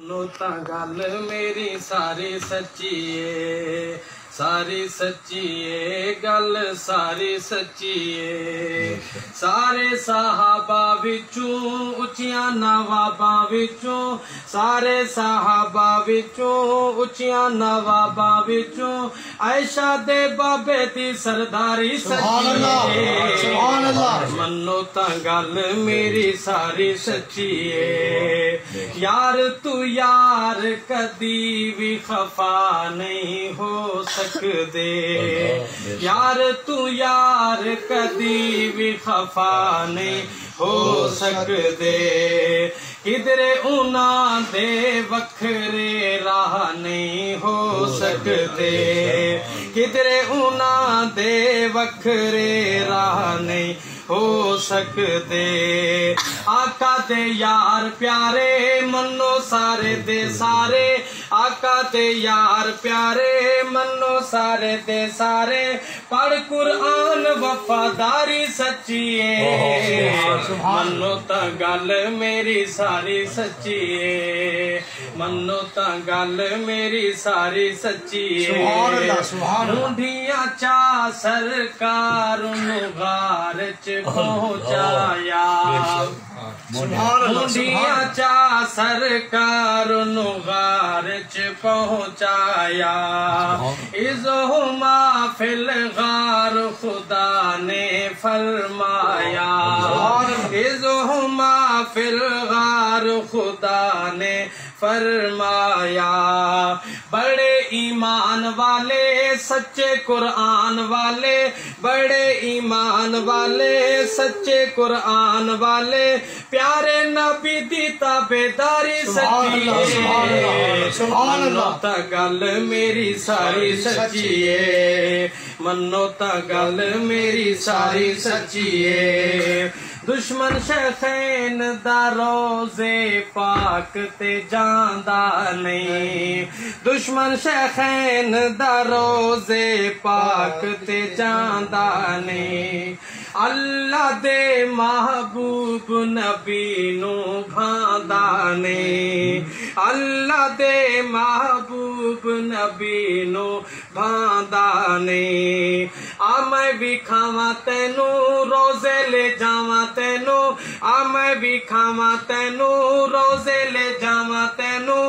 نو تا گل میری ساری سچی ہے، ساری سچی ہے، گل ساری سچی ہے۔ سارے صحابہ وچوں اچیاں نواباں وچوں، سارے صحابہ وچوں اچیاں نواباں وچوں عائشہ دے بابے دی سرداری سچی ہے۔ سبحان اللہ۔ منو تا گل میری ساری سچی ہے۔ یار تو یار کدی بھی خفا نہیں ہو سکدے، یار تو یار کدی بھی خفا نہیں ہو سکدے۔ کدھرے انہاں دے وکھرے راہ نہیں ہو سکدے، کدھرے انہاں دے وکھرے راہ نہیں ہو سکدے۔ آقا دے یار پیارے منو سارے دے سارے، آقا دے یار پیارے منو سارے دے سارے، پڑھ قرآن وفاداری سچی ہے۔ منو تا گل میری ساری سچی ہے، منو تا گل میری ساری سچی ہے۔ ڈھونڈیاں چا سرکار نو غار چ پہنچایا، ڈھونڈیاں چا سرکار نو غار چ پہنچایا۔ اذہما فی الغار خدا نے فرمایا، اذہما فی الغار خدا نے فرمایا۔ بڑے ایمان والے سچے قرآن والے، بڑے ایمان والے سچے قرآن والے، پیارے نبی دی تابعداری سچی ہے۔ منو تا گل میری ساری سچی ہے، منو تا گل میری ساری سچی ہے۔ دشمن شیخین دا روزے پاک تے جاندا نہیں، دشمن شیخین دا روزے پاک تے جاندا نہیں۔ اللہ دے محبوب نبی نو بھاندا نہیں، اللہ دے محبوب نبی نو بھاندا نہیں۔ آ میں بھی کھاواں تینو روزے لے جاواں تینو، آ میں بھی کھاواں تینو روزے لے جاواں تینو،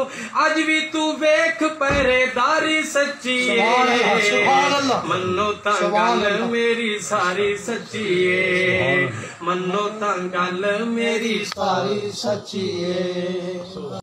اج بھی تو ویکھ پہرے داری سچی ہے۔ منو تا گل میری ساری سچی ہے، منو تا گل میری ساری سچی ہے۔